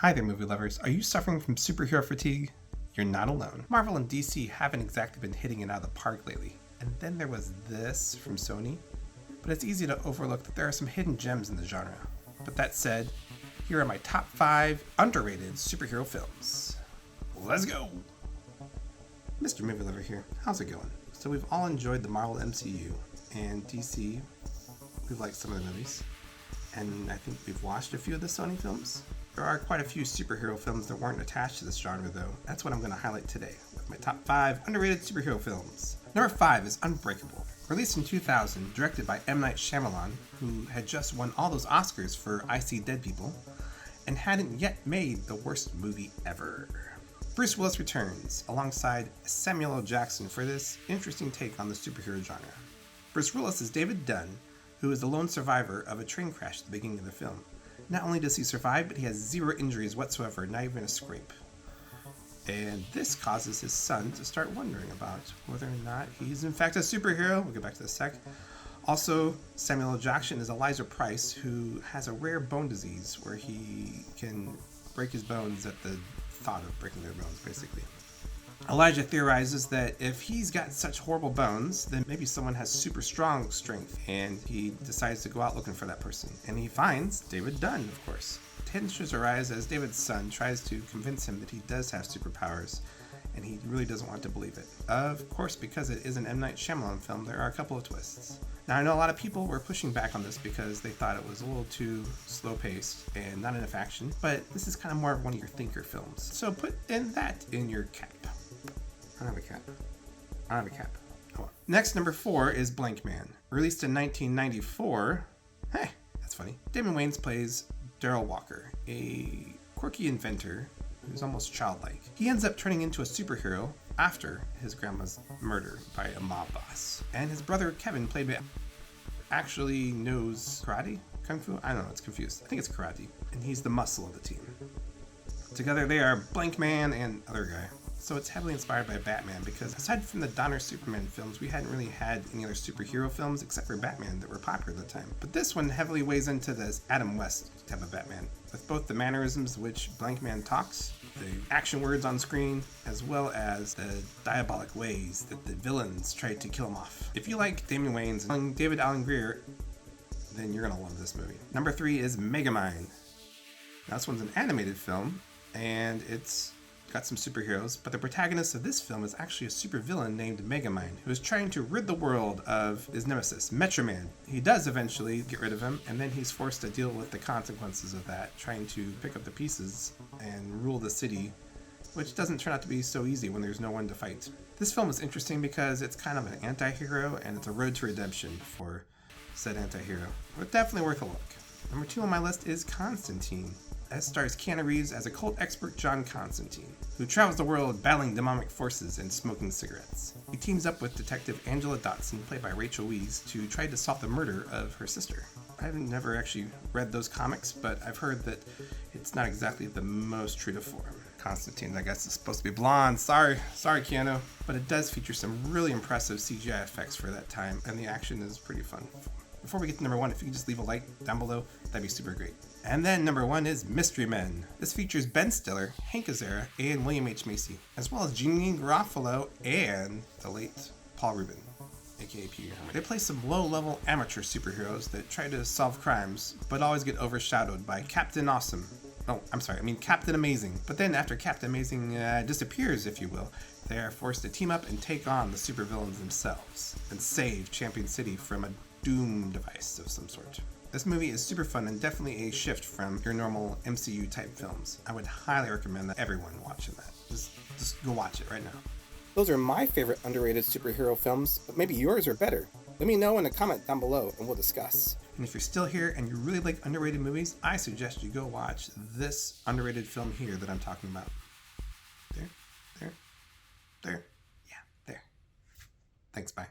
Hi there, movie lovers. Are you suffering from superhero fatigue? You're not alone. Marvel and DC haven't exactly been hitting it out of the park lately. And then there was this from Sony. But it's easy to overlook that there are some hidden gems in the genre. But that said, here are my top 5 underrated superhero films. Let's go! Mr. Movie Lover here. How's it going? So we've all enjoyed the Marvel MCU, and DC, we've liked some of the movies. And I think we've watched a few of the Sony films. There are quite a few superhero films that weren't attached to this genre though. That's what I'm going to highlight today with my top 5 underrated superhero films. Number 5 is Unbreakable. Released in 2000, directed by M. Night Shyamalan, who had just won all those Oscars for I See Dead People, and hadn't yet made the worst movie ever. Bruce Willis returns, alongside Samuel L. Jackson for this interesting take on the superhero genre. Bruce Willis is David Dunn, who is the lone survivor of a train crash at the beginning of the film. Not only does he survive, but he has 0 injuries whatsoever, not even a scrape. And this causes his son to start wondering about whether or not he's in fact a superhero. We'll get back to this sec. Also, Samuel L. Jackson is Eliza Price, who has a rare bone disease where he can break his bones at the thought of breaking their bones, basically. Elijah theorizes that if he's got such horrible bones, then maybe someone has super strong strength, and he decides to go out looking for that person. And he finds David Dunn, of course. Tensions arise as David's son tries to convince him that he does have superpowers, and he really doesn't want to believe it. Of course, because it is an M. Night Shyamalan film, there are a couple of twists. Now, I know a lot of people were pushing back on this because they thought it was a little too slow-paced and not enough action, but this is kind of more of one of your thinker films. So put that in your cap. I don't have a cap. Oh. Next, number 4 is Blank Man. Released in 1994. Hey, that's funny. Damon Wayans plays Daryl Walker, a quirky inventor who's almost childlike. He ends up turning into a superhero after his grandma's murder by a mob boss. And his brother Kevin, played by, actually knows karate? Kung Fu? I don't know, it's confused. I think it's karate. And he's the muscle of the team. Together they are Blank Man and other guy. So it's heavily inspired by Batman because aside from the Donner Superman films, we hadn't really had any other superhero films except for Batman that were popular at the time. But this one heavily weighs into this Adam West type of Batman, with both the mannerisms which Blank Man talks, the action words on screen, as well as the diabolic ways that the villains tried to kill him off. If you like Damon Wayans and David Alan Grier, then you're gonna love this movie. Number 3 is Megamine. Now this one's an animated film, and it's got some superheroes, but the protagonist of this film is actually a supervillain named Megamine, who is trying to rid the world of his nemesis, Metroman. He does eventually get rid of him, and then he's forced to deal with the consequences of that, trying to pick up the pieces and rule the city, which doesn't turn out to be so easy when there's no one to fight. This film is interesting because it's kind of an anti-hero, and it's a road to redemption for said anti-hero, but definitely worth a look. Number 2 on my list is Constantine. That stars Keanu Reeves as a cult expert, John Constantine, who travels the world battling demonic forces and smoking cigarettes. He teams up with Detective Angela Dotson, played by Rachel Weisz, to try to solve the murder of her sister. I've never actually read those comics, but I've heard that it's not exactly the most true to form. Constantine, I guess, is supposed to be blonde. Sorry, Keanu. But it does feature some really impressive CGI effects for that time, and the action is pretty fun. Before we get to number 1, if you could just leave a like down below, that'd be super great. And then number 1 is Mysterymen. This features Ben Stiller, Hank Azaria, and William H. Macy, as well as Jeanine Garofalo and the late Paul Rubin, aka Pee Wee Herman. They play some low-level amateur superheroes that try to solve crimes, but always get overshadowed by Captain Awesome. Captain Amazing. But then after Captain Amazing disappears, if you will, they are forced to team up and take on the supervillains themselves and save Champion City from a doom device of some sort. This movie is super fun and definitely a shift from your normal MCU type films. I would highly recommend that everyone watching that. Just go watch it right now. Those are my favorite underrated superhero films, but maybe yours are better. Let me know in a comment down below and we'll discuss. And if you're still here and you really like underrated movies, I suggest you go watch this underrated film here that I'm talking about. There. Yeah, there. Thanks, bye.